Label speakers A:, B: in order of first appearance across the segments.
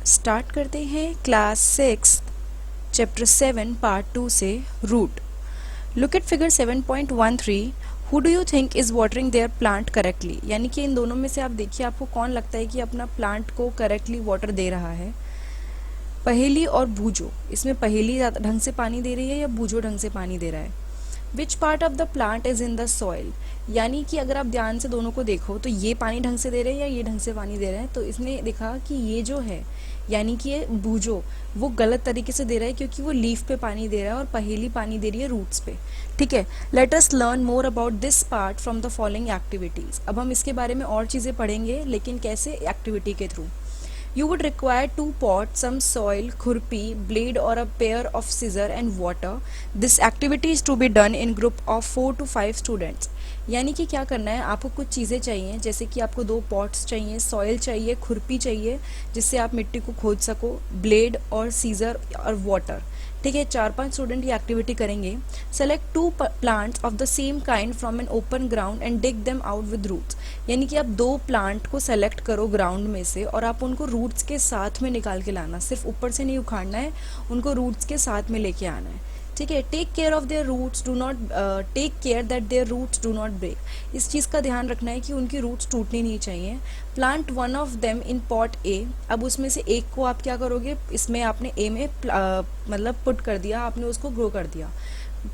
A: Start करते हैं class 6 chapter 7 part 2 से root. Look at figure 7.13। Who do you think is watering their plant correctly, यानी कि इन दोनों में से आप देखिए आपको कौन लगता है कि अपना प्लांट को करेक्टली वाटर दे रहा है। पहेली और बूझो, इसमें पहेली ढंग से पानी दे रही है या बूझो ढंग से पानी दे रहा है। Which part of the plant is in the soil, यानी कि अगर आप ध्यान से दोनों को देखो तो ये पानी ढंग से दे रहे हैं या ये ढंग से पानी दे रहे हैं। तो इसने देखा कि ये जो है यानी कि ये बूझो वो गलत तरीके से दे रहा है क्योंकि वो लीफ पे पानी दे रहा है और पहेली पानी दे रही है रूट्स पे। ठीक है, let us learn more about this part from the following activities. अब हम इसके बारे में और चीज़ें पढ़ेंगे, लेकिन कैसे? एक्टिविटी के through. You would require 2 pots, some soil, khurpi, blade or a pair of scissor and water. This activity is to be done in group of 4 to 5 students. यानी कि क्या करना है, आपको कुछ चीज़ें चाहिए, जैसे कि आपको 2 पॉट्स चाहिए, सॉइल चाहिए, खुरपी चाहिए जिससे आप मिट्टी को खोद सको, ब्लेड और सीजर और वाटर। ठीक है, 4-5 स्टूडेंट ये एक्टिविटी करेंगे। Select 2 plants of the same kind from an open ground and dig them out with roots. यानी कि आप 2 प्लांट को सेलेक्ट करो ग्राउंड में से और आप उनको रूट्स के साथ में निकाल के लाना, सिर्फ ऊपर से नहीं उखाड़ना है, उनको रूट्स के साथ में लेके आना है। ठीक है, take care of their roots, do not take care that their roots do not break. इस चीज़ का ध्यान रखना है कि उनकी रूट्स टूटनी नहीं चाहिए। Plant one of them in pot A. अब उसमें से एक को आप क्या करोगे, इसमें आपने ए में मतलब पुट कर दिया, आपने उसको ग्रो कर दिया।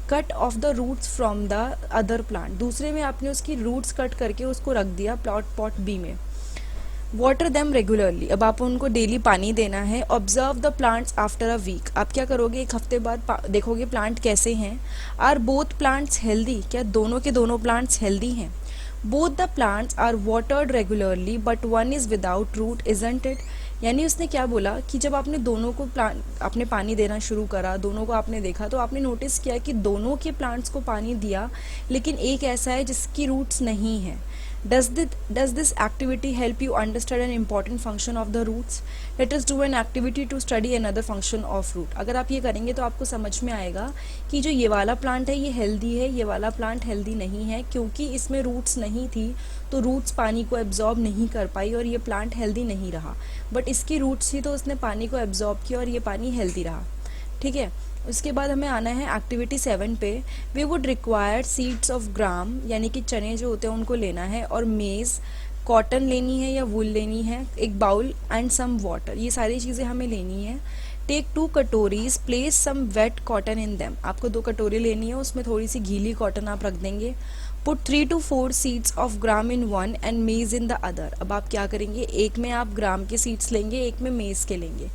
A: Cut off the roots from the other plant, दूसरे में आपने उसकी रूट्स कट करके उसको रख दिया पॉट बी में। वाटर देम रेगुलरली, अब आप उनको डेली पानी देना है। Observe the plants after a week, आप क्या करोगे, एक हफ्ते बाद देखोगे प्लांट कैसे हैं। आर बोथ प्लांट्स हेल्दी, क्या दोनों के दोनों प्लांट्स हेल्दी हैं। Both the plants are watered regularly but one is without root isn't it. यानी उसने क्या बोला कि जब आपने दोनों को प्लांट आपने पानी देना शुरू करा, दोनों को आपने देखा तो आपने नोटिस किया कि दोनों के प्लांट्स को पानी दिया, लेकिन एक ऐसा है जिसकी रूट्स नहीं है। Does this activity help you understand an important function of the roots? Let us do an activity to study another function of root. अगर आप ये करेंगे तो आपको समझ में आएगा कि जो ये वाला प्लांट है ये हेल्दी है, ये वाला प्लांट हेल्दी नहीं है, क्योंकि इसमें रूट्स नहीं थी तो रूट्स पानी को एब्जॉर्ब नहीं कर पाई और ये प्लांट हेल्दी नहीं रहा। बट इसकी रूट्स थी तो उसने पानी को एब्जॉर्ब किया और ये पानी हेल्दी रहा। ठीक है, उसके बाद हमें आना है एक्टिविटी 7 पे। We would require seeds of gram, यानी कि चने जो होते हैं उनको लेना है, और मेज़, कॉटन लेनी है या वूल लेनी है, एक बाउल एंड सम वाटर, ये सारी चीज़ें हमें लेनी है। टेक 2 कटोरीज, place some wet cotton in them, आपको 2 कटोरी लेनी है, उसमें थोड़ी सी गीली कॉटन आप रख देंगे। Put 3 to 4 seeds of gram in one and मेज़ इन द अदर। अब आप क्या करेंगे, एक में आप ग्राम के सीड्स लेंगे, एक में मेज़ के लेंगे।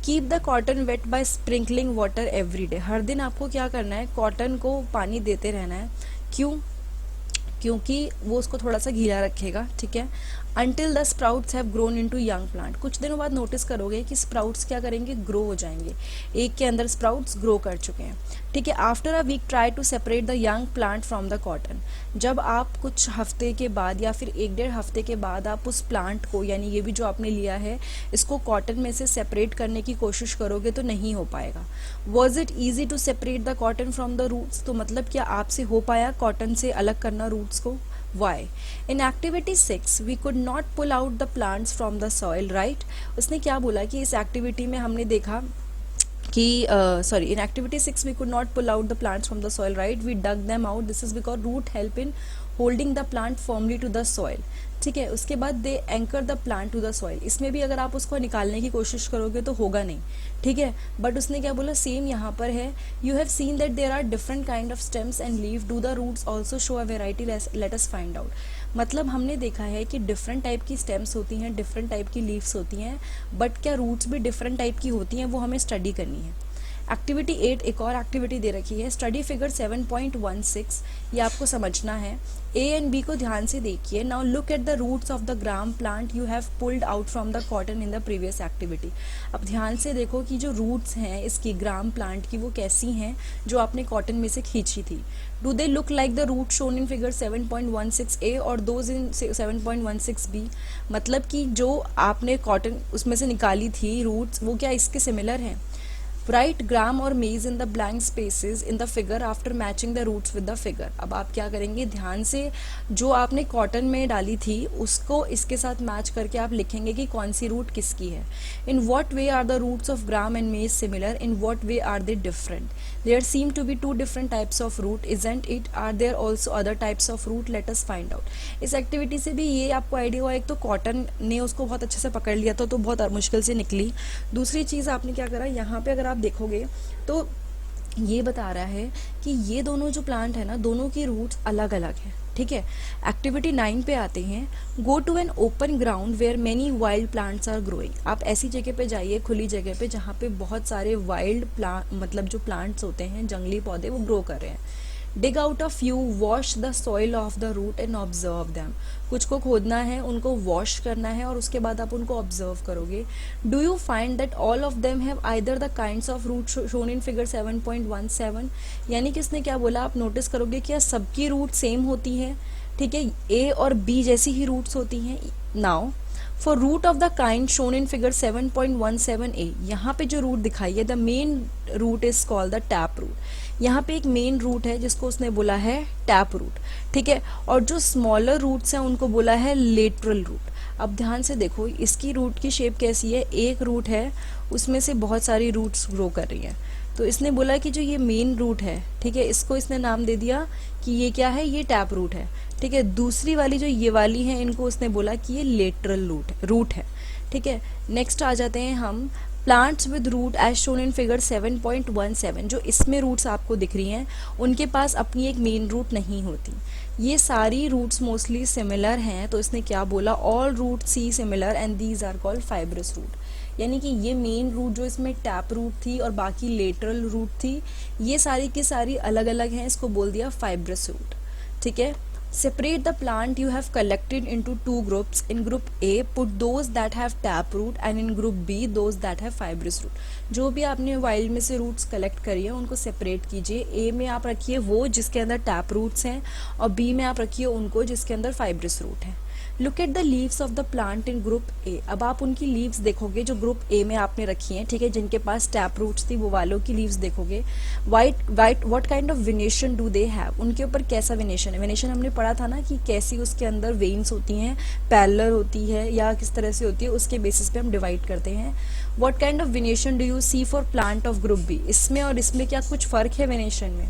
A: Keep the cotton wet by sprinkling water every day, हर दिन आपको क्या करना है, कॉटन को पानी देते रहना है। क्यों? क्योंकि वो उसको थोड़ा सा गीला रखेगा। ठीक है, until the sprouts have grown into young plant, कुछ दिनों बाद नोटिस करोगे कि स्प्राउट्स क्या करेंगे, ग्रो हो जाएंगे, एक के अंदर स्प्राउट्स ग्रो कर चुके हैं। ठीक है, after a week try to separate the young plant from the cotton, जब आप कुछ हफ्ते के बाद या फिर 1-1.5 हफ्ते के बाद आप उस प्लांट को, यानी ये भी जो आपने लिया है, इसको कॉटन में से सेपरेट करने की कोशिश करोगे तो नहीं हो पाएगा। Was it easy to separate the cotton from the roots, तो मतलब क्या आपसे हो पाया कॉटन से अलग करना रूट्स को? Why? In activity 6 we could not pull out the plants from the soil, right? उसने क्या बोला कि इस एक्टिविटी में हमने देखा कि in activity 6 we could not pull out the plants from the soil, right? We dug them out. This is because root help in holding the plant firmly to the soil. ठीक है, उसके बाद they anchor the plant to the soil, इसमें भी अगर आप उसको निकालने की कोशिश करोगे तो होगा नहीं। ठीक है, बट उसने क्या बोला, सेम यहाँ पर है। You have seen that there are different kind of stems and leave, do the roots also show a variety, let us find out. मतलब हमने देखा है कि डिफरेंट टाइप की स्टेम्स होती हैं, डिफरेंट टाइप की लीव्स होती हैं, बट क्या रूट्स भी डिफरेंट टाइप की होती हैं, वो हमें स्टडी करनी है। एक्टिविटी 8 एक और एक्टिविटी दे रखी है, स्टडी फिगर 7.16, ये आपको समझना है। ए एंड बी को ध्यान से देखिए। Now look at the roots of the gram plant you have pulled out from the cotton in the previous activity. अब ध्यान से देखो कि जो रूट्स हैं इसकी ग्राम प्लांट की वो कैसी हैं जो आपने कॉटन में से खींची थी। Do they look like the root shown in figure 7.16 A और दोज इन 7.16 बी, मतलब कि जो आपने कॉटन उसमें से निकाली थी रूट्स, वो क्या इसके सिमिलर हैं? राइट ग्राम और maize in the blank spaces in the figure after matching the roots with the figure. अब आप क्या करेंगे, ध्यान से जो आपने कॉटन में डाली थी उसको इसके साथ मैच करके आप लिखेंगे कि कौन सी रूट किसकी है। In what way are the roots of gram and maize similar, in what way are they different, there seem to be two different types of root, isn't it, are there also other types of root, let us find out. इस activity से भी ये आपको idea हुआ, एक तो cotton ने उसको बहुत अच्छे से पकड़ लिया था तो बहुत मुश्किल से निकली। दूसरी चीज़ आपने क्या करा, यहाँ पे अगर आप देखोगे तो ये बता रहा है कि ये दोनों जो प्लांट है ना, दोनों की रूट्स अलग अलग हैं, ठीक है। एक्टिविटी 9 पे आते हैं। Go to an open ground where many wild plants are growing. आप ऐसी जगह पे जाइए, खुली जगह पे, जहाँ पे बहुत सारे वाइल्ड प्लांट मतलब जो प्लांट्स होते हैं, जंगली पौधे, वो ग्रो कर रहे हैं। Dig out a few, wash the soil of the root and observe them. कुछ को खोदना है, उनको वॉश करना है और उसके बाद आप उनको ऑब्जर्व करोगे। Do you find that all of them have either the kinds of root shown in figure 7.17। यानी कि इसने क्या बोला, आप नोटिस करोगे क्या सबकी रूट सेम होती है, ठीक है, ए और बी जैसी ही रूट्स होती हैं। Now for root of the kind shown in figure 7.17a, यहाँ पे जो रूट दिखाई है, the main root is called the tap root. यहाँ पे एक मेन रूट है जिसको उसने बोला है टैप रूट, ठीक है, और जो स्मॉलर रूट्स हैं उनको बोला है लेटरल रूट। अब ध्यान से देखो, इसकी रूट की शेप कैसी है, एक रूट है उसमें से बहुत सारी रूट्स ग्रो कर रही हैं। तो इसने बोला कि जो ये मेन रूट है, ठीक है, इसको इसने नाम दे दिया कि ये क्या है, ये टैप रूट है, ठीक है। दूसरी वाली जो ये वाली है, इनको उसने बोला कि ये लेटरल रूट है, ठीक है। नेक्स्ट आ जाते हैं हम plants with root as shown in figure 7.17। जो इसमें रूट्स आपको दिख रही हैं उनके पास अपनी एक मेन रूट नहीं होती। ये सारी रूट्स मोस्टली सिमिलर हैं, तो इसने क्या बोला, all root see similar and these are called fibrous root. यानी कि ये मेन रूट जो इसमें टैप रूट थी और बाकी लेटरल रूट थी, ये सारी की सारी अलग अलग हैं, इसको बोल दिया फाइब्रस रूट, ठीक है। Separate the plant you have collected into two groups. In group A, put those that have tap root and in group B, those that have fibrous root. जो भी आपने वाइल्ड में से रूट्स कलेक्ट करी है उनको सेपरेट कीजिए। ए में आप रखिए वो जिसके अंदर टैप रूट्स हैं और बी में आप रखिए उनको जिसके अंदर फाइब्रस रूट है। Look at the leaves of the plant in group A. अब आप उनकी लीव्स देखोगे जो ग्रुप ए में आपने रखी हैं, ठीक है, जिनके पास टैप रूट्स थी, वो वालों की लीव्स देखोगे। What kind of venation do they have, उनके ऊपर कैसा वेनेशन है। वेनेशन हमने पढ़ा था ना कि कैसी उसके अंदर वेन्स होती हैं, पैरेलल होती है या किस तरह से होती है, उसके बेसिस पे हम डिवाइड करते हैं। What kind of venation do you see for plant of group B, इसमें और इसमें क्या कुछ फर्क है वेनेशन में।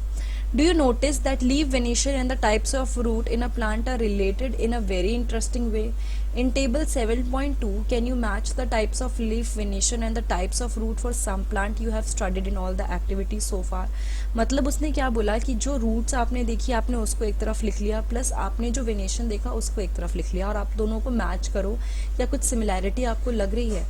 A: Do you notice that leaf venation and the types of root in a plant are related in a very interesting way? In table 7.2, can you match the types of leaf venation and the types of root for some plant you have studied in all the activities so far? मतलब उसने क्या बोला कि जो roots आपने देखी आपने उसको एक तरफ लिख लिया, प्लस आपने जो वेनेशन देखा उसको एक तरफ लिख लिया, और आप दोनों को मैच करो, या कुछ सिमिलैरिटी आपको लग रही है।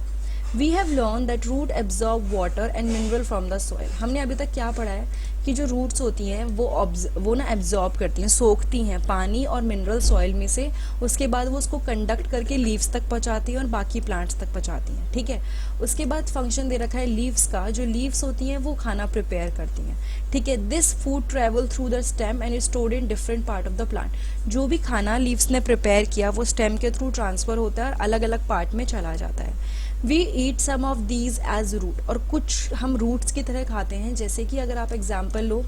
A: We have learned that root absorb water and mineral from the soil. हमने अभी तक क्या पढ़ा है कि जो रूट्स होती हैं वो ना एब्जॉर्ब करती हैं, सोखती हैं पानी और मिनरल सॉइल में से, उसके बाद वो उसको कंडक्ट करके लीव्स तक पहुंचाती हैं और बाकी प्लांट्स तक पहुंचाती हैं, ठीक है। उसके बाद फंक्शन दे रखा है लीव्स का, जो लीव्स होती हैं वो खाना प्रिपेयर करती हैं, ठीक है। This food travel through the stem and is stored in different part of the plant. जो भी खाना लीव्स ने प्रिपेयर किया वो स्टेम के थ्रू ट्रांसफर होता है और अलग अलग पार्ट में चला जाता है। We eat some of these as root, और कुछ हम रूट्स की तरह खाते हैं, जैसे कि अगर आप एग्जाम्पल लो,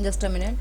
A: जस्ट अ मिनट,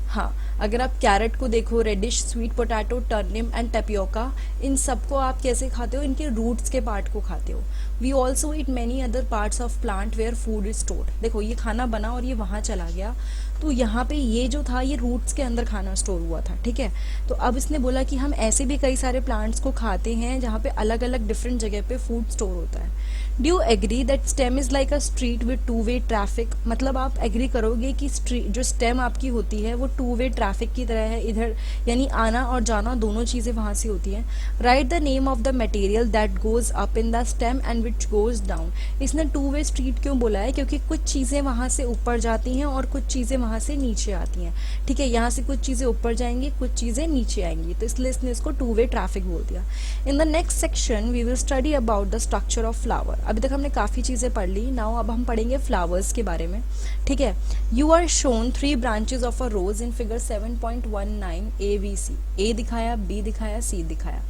A: हाँ, अगर आप कैरेट को देखो, radish, sweet potato, turnip and tapioca, इन सबको आप कैसे खाते हो, इनके रूट्स के पार्ट को खाते हो। We also eat many other parts of plant where food is stored. देखो ये खाना बना और ये वहाँ चला गया, तो यहाँ पे ये जो था ये रूट्स के अंदर खाना स्टोर हुआ था, ठीक है। तो अब इसने बोला कि हम ऐसे भी कई सारे प्लांट्स को खाते हैं जहाँ पे अलग अलग डिफरेंट जगह पे फूड स्टोर होता है। Do you agree that stem is like a street with two way traffic, मतलब आप एग्री करोगे कि स्ट्रीट जो स्टेम आपकी होती है वो टू वे ट्रैफिक की तरह है, इधर यानी आना और जाना दोनों चीज़ें वहाँ से होती हैं। Right the name of the material that goes up in the stem and which goes down. इसने टू वे स्ट्रीट क्यों बोला है, क्योंकि कुछ चीज़ें वहाँ से ऊपर जाती हैं और कुछ चीज़ें वहाँ से नीचे आती हैं, ठीक है। यहाँ से कुछ चीज़ें ऊपर जाएंगी, कुछ चीज़ें नीचे आएंगी, तो इसलिए इसने इसको टू वे ट्रैफिक बोल दिया। In the next section we will study about the structure of flower. अभी तक हमने काफ़ी चीज़ें पढ़ ली, नाउ अब हम पढ़ेंगे फ्लावर्स के बारे में, ठीक है। You are shown 3 branches of a rose in figure 7.19 ABC। A दिखाया, बी दिखाया, सी दिखाया।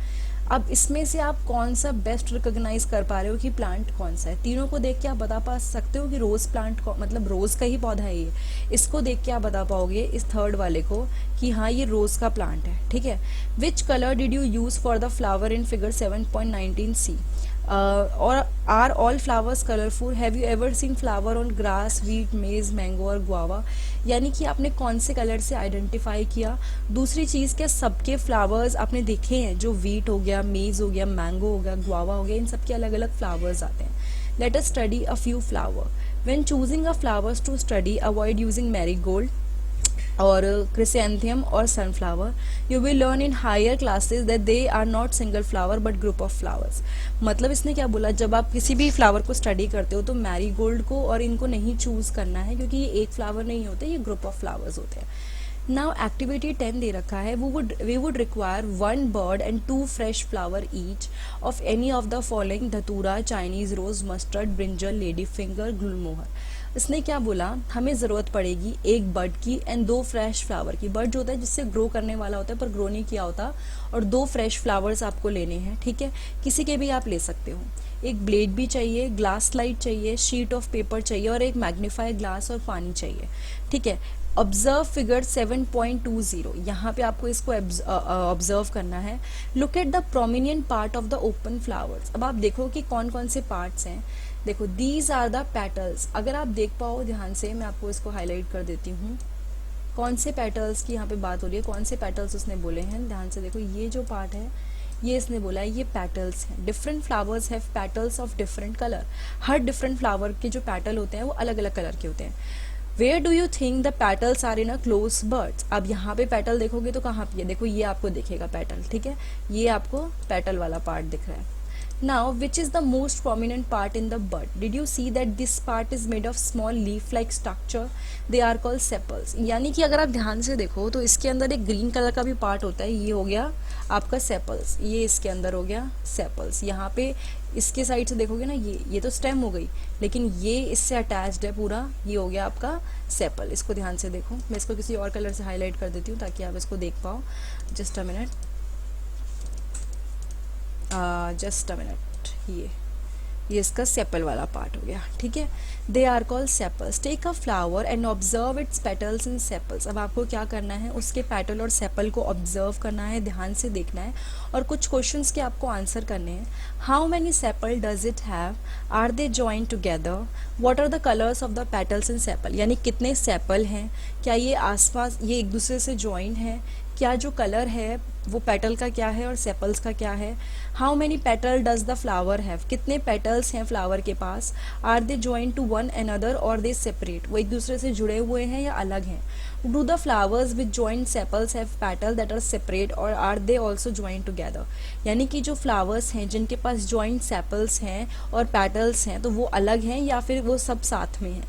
A: अब इसमें से आप कौन सा बेस्ट रिकॉग्नाइज कर पा रहे हो कि प्लांट कौन सा है? तीनों को देख के आप बता पा सकते हो कि रोज प्लांट मतलब रोज का ही पौधा है ये। इसको देख के आप बता पाओगे इस थर्ड वाले को कि हाँ ये रोज का प्लांट है, ठीक है। Which colour did you use for the flower in figure 7.19c? और are all flowers colourful? Have you ever seen flower on grass, wheat, maize, mango or guava? यानी कि आपने कौन से कलर से आइडेंटिफाई किया। दूसरी चीज़, क्या सबके फ्लावर्स आपने देखे हैं? जो वीट हो गया, मेज हो गया, मैंगो हो गया, गुआवा हो गया, इन सबके अलग अलग फ्लावर्स आते हैं। Let us study a few flower. When choosing a flowers to study, avoid using marigold और क्रिसेंथियम और sunflower. You will learn in higher classes that they are not single flower but group of flowers. मतलब इसने क्या बोला, जब आप किसी भी फ्लावर को स्टडी करते हो तो मैरीगोल्ड को और इनको नहीं चूज करना है, क्योंकि ये एक फ्लावर नहीं होते, ये ग्रुप ऑफ फ्लावर्स होते हैं। नाउ एक्टिविटी 10 दे रखा है, we would require 1 bird and 2 fresh flower each of any of the following: dhatura, Chinese rose, mustard, brinjal, lady finger, gulmohar. इसने क्या बोला, हमें ज़रूरत पड़ेगी एक बर्ड की एंड 2 फ्रेश फ्लावर की। बर्ड जो होता है जिससे ग्रो करने वाला होता है पर ग्रो नहीं किया होता, और 2 फ्रेश फ्लावर्स आपको लेने हैं, ठीक है। किसी के भी आप ले सकते हो। एक ब्लेड भी चाहिए, ग्लास स्लाइड चाहिए, शीट ऑफ पेपर चाहिए और एक मैग्नीफाई ग्लास और पानी चाहिए, ठीक है। ऑब्जर्व फिगर 7.20, यहाँ पे आपको इसको ऑब्जर्व करना है। Look at the prominent part of the open flowers. अब आप देखो कि कौन कौन से पार्ट्स हैं। देखो, दीज आर द पेटल्स। अगर आप देख पाओ ध्यान से, मैं आपको इसको हाईलाइट कर देती हूँ। कौन से पेटल्स की यहाँ पे बात हो रही है, कौन से पेटल्स उसने बोले हैं, ध्यान से देखो। ये जो पार्ट है ये इसने बोला है ये पेटल्स हैं। Different flowers have petals of different colour. Her different flower के जो पेटल होते हैं वो अलग अलग कलर के होते हैं। Where do you think the petals are in a close buds? अब यहाँ पे पेटल देखोगे तो कहाँ पे, देखो ये आपको दिखेगा पेटल, ठीक है। ये आपको पेटल वाला पार्ट दिख रहा है। Now, which is the most prominent part in the bud? Did you see that this part is made of small leaf-like structure? They are called sepals. यानी कि अगर आप ध्यान से देखो तो इसके अंदर एक ग्रीन कलर का भी पार्ट होता है, ये हो गया आपका सेपल्स, ये इसके अंदर हो गया सेपल्स। यहाँ पे इसके साइड से देखोगे ना, ये तो स्टेम हो गई, लेकिन ये इससे अटैच्ड है पूरा, ये हो गया आपका सेपल। इसको ध्यान से देखो, मैं इसको किसी और कलर से हाईलाइट कर देती हूँ ताकि आप इसको देख पाओ। जस्ट अ मिनट, ये इसका सेपल वाला पार्ट हो गया, ठीक है। They are called sepals. Take a flower and observe its petals and sepals. अब आपको क्या करना है, उसके पेटल और सेपल को ऑब्जर्व करना है, ध्यान से देखना है और कुछ क्वेश्चंस के आपको आंसर करने हैं। How many sepal does it have? Are they joint together? What are the colours of the petals and sepal? यानी कितने सेपल हैं, क्या ये आसपास ये एक दूसरे से जॉइंट हैं, क्या जो कलर है वो पेटल का क्या है और सेपल्स का क्या है। How many petal does the flower have? कितने पेटल्स हैं फ्लावर के पास। Are they joint to one another or they separate? वो एक दूसरे से जुड़े हुए हैं या अलग हैं। Do the flowers with joint sepals have petal that are separate or are they also joint together? यानी कि जो फ्लावर्स हैं जिनके पास जॉइंट सेपल्स हैं और पेटल्स हैं तो वो अलग हैं या फिर वो सब साथ में हैं।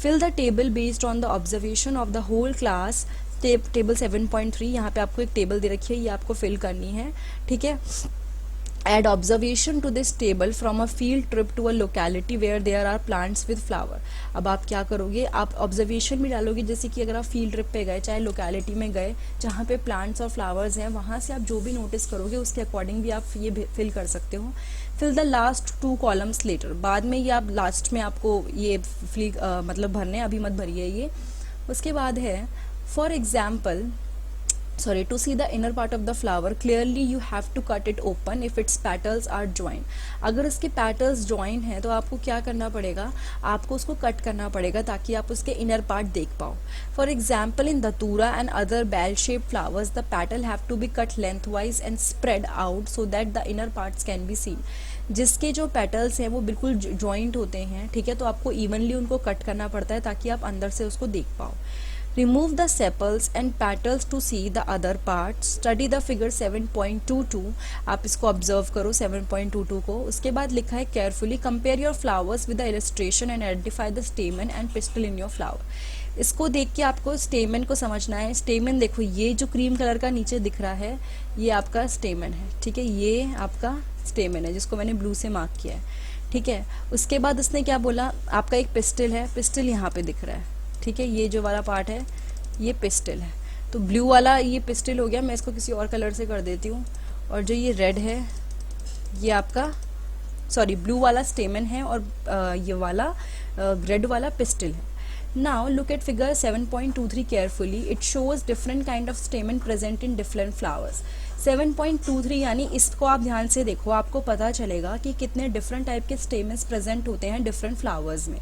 A: Fill the table based on the observation of the whole class. Table 7.3, यहाँ पे आपको एक टेबल दे रखी है, ये आपको फिल करनी है, ठीक है। Add observation to this table from a field trip to a locality where there are plants with flower. अब आप क्या करोगे, आप ऑब्जर्वेशन भी डालोगे, जैसे कि अगर आप फील्ड ट्रिप पे गए, चाहे लोकेलिटी में गए जहाँ पे प्लांट्स और फ्लावर्स हैं, वहाँ से आप जो भी नोटिस करोगे उसके अकॉर्डिंग भी आप ये फिल कर सकते हो। Fill the last 2 columns later. बाद में ये आप लास्ट में आपको ये मतलब भरने, अभी मत भरिए ये। उसके बाद है for example, to see the inner part of the flower clearly you have to cut it open if its petals are joined. अगर उसके petals joined हैं तो आपको क्या करना पड़ेगा, आपको उसको कट करना पड़ेगा ताकि आप उसके inner part देख पाओ। For example, in datura and other bell-shaped flowers, the petal have to be cut lengthwise and spread out so that the inner parts can be seen. जिसके जो पेटल्स हैं वो बिल्कुल जॉइंट होते हैं, ठीक है, तो आपको इवनली उनको कट करना पड़ता है ताकि आप अंदर से उसको देख पाओ। Remove the sepals and petals to see the other parts. Study the figure 7.22. आप इसको ऑब्जर्व करो 7.22 को। उसके बाद लिखा है carefully compare your flowers with the illustration and identify the stamen and pistil in your flower. इसको देख के आपको स्टेमन को समझना है। स्टेमन देखो, ये जो क्रीम कलर का नीचे दिख रहा है ये आपका स्टेमन है, ठीक है, ये आपका स्टेमन है जिसको मैंने ब्लू से मार्क किया है, ठीक है। उसके बाद उसने क्या बोला, आपका एक पिस्टिल है, पिस्टिल यहाँ पे दिख रहा है, ठीक है, ये जो वाला पार्ट है ये पिस्टिल है। तो ब्लू वाला ये पिस्टिल हो गया, मैं इसको किसी और कलर से कर देती हूँ। और जो ये रेड है ये आपका ब्लू वाला स्टेमन है, और ये वाला रेड वाला पिस्टल है. Now look at figure 7.23 carefully. It shows different kind of stamen present in different flowers. 7.23 यानी इसको आप ध्यान से देखो, आपको पता चलेगा कि कितने डिफरेंट टाइप के स्टेमन्स प्रेजेंट होते हैं डिफरेंट फ्लावर्स में.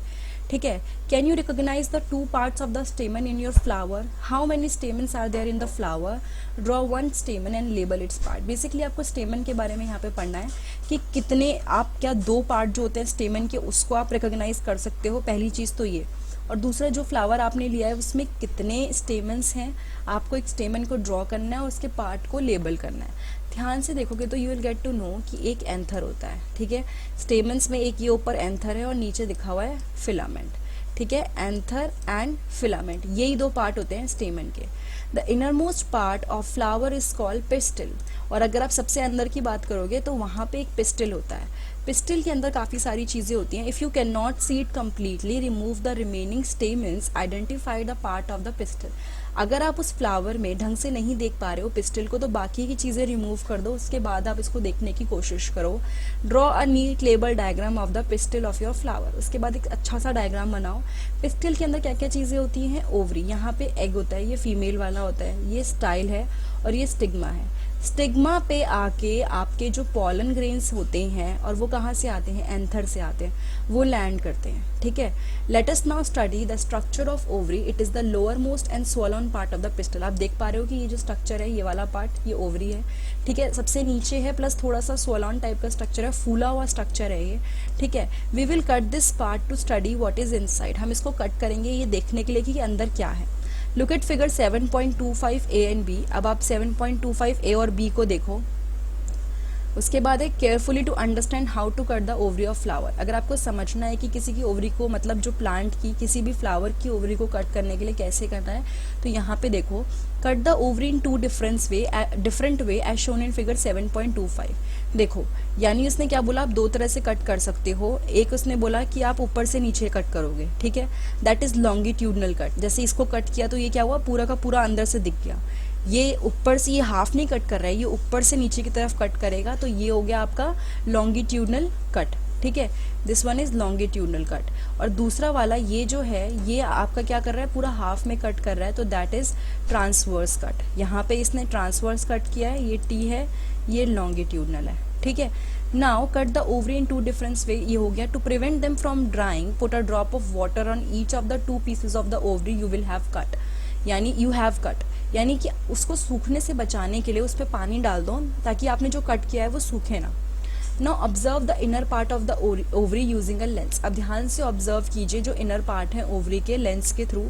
A: ठीक है. Can you recognise the two parts of the stamen in your flower? How many stamens are there in the flower? Draw one stamen and label its part. Basically आपको stamen के बारे में यहाँ पे पढ़ना है कि कितने, आप क्या दो पार्ट जो होते हैं स्टेमन के उसको आप रिकॉग्नाइज कर सकते हो, पहली चीज़ तो ये. और दूसरा जो फ्लावर आपने लिया है उसमें कितने स्टेमन्स हैं, आपको एक स्टेमन को ड्रॉ करना है और उसके पार्ट को लेबल करना है. ध्यान से देखोगे तो you will get to know कि एक एंथर होता है. ठीक है. स्टेमन्स में एक ये ऊपर एंथर है और नीचे दिखा हुआ है फिलामेंट. ठीक है. एंथर एंड फिलामेंट, यही दो पार्ट होते हैं स्टेमन के. The inner most part of flower is called pistol. और अगर आप सबसे अंदर की बात करोगे तो वहाँ पे एक पिस्टल होता है. पिस्टल के अंदर काफ़ी सारी चीज़ें होती हैं. If you can not see it completely, remove the remaining stamens, identify the part of the pistol. अगर आप उस फ्लावर में ढंग से नहीं देख पा रहे हो पिस्टल को, तो बाकी की चीज़ें रिमूव कर दो, उसके बाद आप इसको देखने की कोशिश करो. Draw a neat label diagram of the pistil of your flower. उसके बाद एक अच्छा सा डायग्राम बनाओ. पिस्टल के अंदर क्या क्या चीज़ें होती हैं? ओवरी, यहाँ पे एग होता है, ये फीमेल वाला होता है, ये स्टाइल है, और ये स्टिग्मा है. स्टिग्मा पे आके आपके जो पॉलन ग्रेन्स होते हैं, और वो कहाँ से आते हैं? एंथर से आते हैं, वो लैंड करते हैं. ठीक है. Let us now study the structure of ovary. It is the lower most and swollen part of the pistol. आप देख पा रहे हो कि ये जो स्ट्रक्चर है, ये वाला पार्ट, ये ओवरी है. ठीक है. सबसे नीचे है, प्लस थोड़ा सा स्वॉलन टाइप का स्ट्रक्चर है, फूला हुआ स्ट्रक्चर है ये. ठीक है. We will cut this part to study what is inside. हम इसको कट करेंगे ये देखने के लिए कि अंदर क्या है. Look at figure 7.25 A and B. अब आप 7.25 ए और बी को देखो. उसके बाद है carefully to understand how to cut the ovary of flower. अगर आपको समझना है कि किसी की ओवरी को, मतलब जो प्लांट की किसी भी फ्लावर की ओवरी को कट करने के लिए कैसे करना है, तो यहाँ पे देखो, cut the ovary in two different way as shown in figure 7.25. देखो, यानी उसने क्या बोला, आप दो तरह से कट कर सकते हो. एक उसने बोला कि आप ऊपर से नीचे कट करोगे. ठीक है. That is longitudinal cut. जैसे इसको कट किया तो ये क्या हुआ, पूरा का पूरा अंदर से दिख गया. ये ऊपर से, ये हाफ नहीं कट कर रहा है, ये ऊपर से नीचे की तरफ कट करेगा, तो ये हो गया आपका लॉन्गिट्यूडनल कट. ठीक है. This one is longitudinal cut. और दूसरा वाला ये जो है, ये आपका क्या कर रहा है, पूरा हाफ में कट कर रहा है, तो दैट इज ट्रांसवर्स कट. यहाँ पे इसने ट्रांसवर्स कट किया है, ये टी है, ये लॉन्गिट्यूडनल है. ठीक है. Now cut the ovary in two different way. ये हो गया. To prevent them from drying, put a drop of water on each of the two pieces of the ovary you will have cut. यानी you have cut, यानी कि उसको सूखने से बचाने के लिए उस पर पानी डाल दो, ताकि आपने जो कट किया है वो सूखे ना. Now observe the inner part of the ovary using a lens. अब ध्यान से ऑब्जर्व कीजिए जो इनर पार्ट है ओवरी के, लेंस के थ्रू.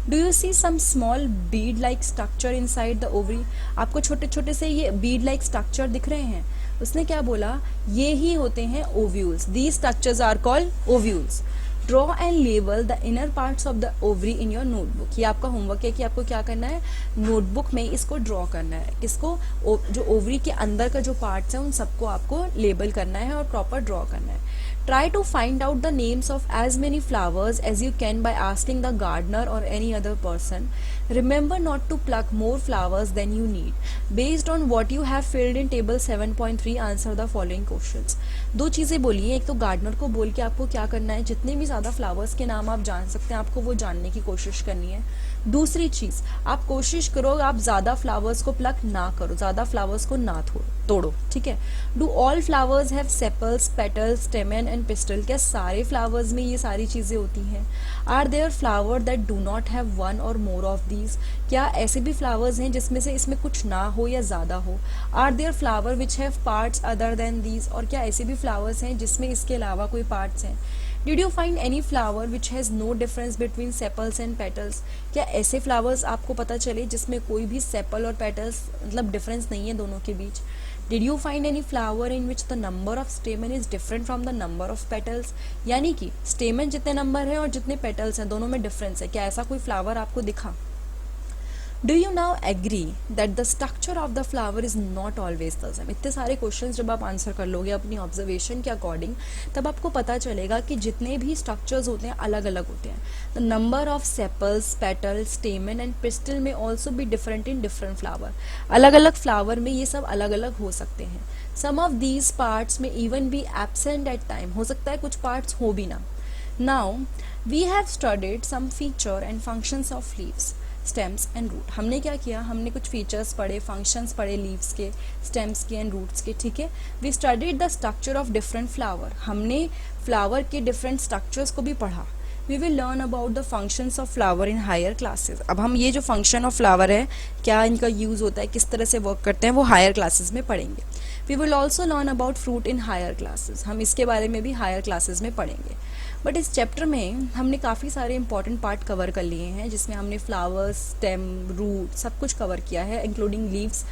A: Do you see some small bead like structure inside the ovary? आपको छोटे छोटे से ये बीड लाइक स्ट्रक्चर दिख रहे हैं. उसने क्या बोला, ये ही होते हैं ovules. These structures are called ovules. Draw and label the inner parts of the ovary in your notebook. ये आपका होमवर्क है कि आपको क्या करना है, नोटबुक में इसको ड्रॉ करना है. किसको? जो ओवरी के अंदर का जो पार्ट्स हैं उन सबको आपको लेबल करना है और प्रॉपर ड्रॉ करना है. Try to find out the names of as many flowers as you can by asking the gardener or any other person. Remember not to pluck more flowers than you need. Based on what you have filled in table 7.3, answer the following questions. दो चीज़ें बोली हैं. एक तो gardener को बोल के आपको क्या करना है, जितने भी ज़्यादा फ्लावर्स के नाम आप जान सकते हैं आपको वो जानने की कोशिश करनी है. दूसरी चीज़, आप कोशिश करो आप ज़्यादा फ्लावर्स को प्लक ना करो, ज़्यादा फ्लावर्स को ना तोड़ो. ठीक है. Do all flowers have sepals, petals, stamen and pistil? क्या सारे फ्लावर्स में ये सारी चीज़ें होती हैं? Are there flower that do not have one or more of these? क्या ऐसे भी फ्लावर्स हैं जिसमें से इसमें कुछ ना हो या ज़्यादा हो? Are there flower which have parts other than these? और क्या ऐसे भी फ्लावर्स हैं जिसमें इसके अलावा कोई पार्ट्स हैं? Did you find any flower which has no difference between sepals and petals? क्या ऐसे फ्लावर्स आपको पता चले जिसमें कोई भी सेपल और पेटल्स मतलब डिफरेंस नहीं है दोनों के बीच? Did you find any flower in which the number of stamen is different from the number of petals? यानी कि स्टेमन जितने नंबर है और जितने पेटल्स हैं दोनों में डिफरेंस है. क्या ऐसा कोई फ्लावर आपको दिखा? Do you now agree that the structure of the flower is not always the same? इतने सारे क्वेश्चन जब आप आंसर कर लोगे अपनी ऑब्जर्वेशन के अकॉर्डिंग, तब आपको पता चलेगा कि जितने भी स्ट्रक्चर्स होते हैं अलग अलग होते हैं. The number of sepals, petals, stamen and pistil में also be different in different flower. अलग अलग फ्लावर में ये सब अलग अलग हो सकते हैं. सम ऑफ दीज पार्ट्स में even be absent at time, हो सकता है कुछ पार्ट्स हो भी ना. Now we have studied some feature and functions of leaves, stems and root. हमने क्या किया, हमने कुछ फीचर्स पढ़े, फंक्शंस पढ़े लीव्स के, स्टेम्स के एंड रूट्स के. ठीक है. We studied the structure of different flower, हमने फ्लावर के डिफरेंट स्ट्रक्चर्स को भी पढ़ा. We will learn about the functions of flower in higher classes. अब हम ये जो फंक्शन ऑफ फ्लावर है, क्या इनका यूज़ होता है, किस तरह से वर्क करते हैं, वो हायर क्लासेस में पढ़ेंगे. We will also learn about fruit in higher classes, हम इसके बारे में भी हायर क्लासेस में पढ़ेंगे. बट इस चैप्टर में हमने काफ़ी सारे इंपॉर्टेंट पार्ट कवर कर लिए हैं, जिसमें हमने फ्लावर्स, स्टेम, रूट सब कुछ कवर किया है, इंक्लूडिंग लीव्स.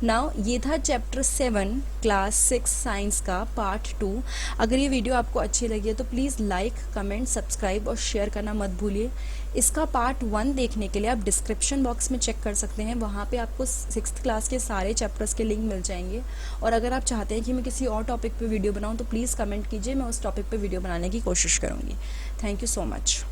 A: नाउ ये था चैप्टर 7 क्लास 6 साइंस का पार्ट 2. अगर ये वीडियो आपको अच्छी लगी है तो प्लीज़ लाइक, कमेंट, सब्सक्राइब और शेयर करना मत भूलिए. इसका पार्ट 1 देखने के लिए आप डिस्क्रिप्शन बॉक्स में चेक कर सकते हैं, वहाँ पे आपको 6th क्लास के सारे चैप्टर्स के लिंक मिल जाएंगे. और अगर आप चाहते हैं कि मैं किसी और टॉपिक पे वीडियो बनाऊँ तो प्लीज़ कमेंट कीजिए, मैं उस टॉपिक पे वीडियो बनाने की कोशिश करूँगी. Thank you so much.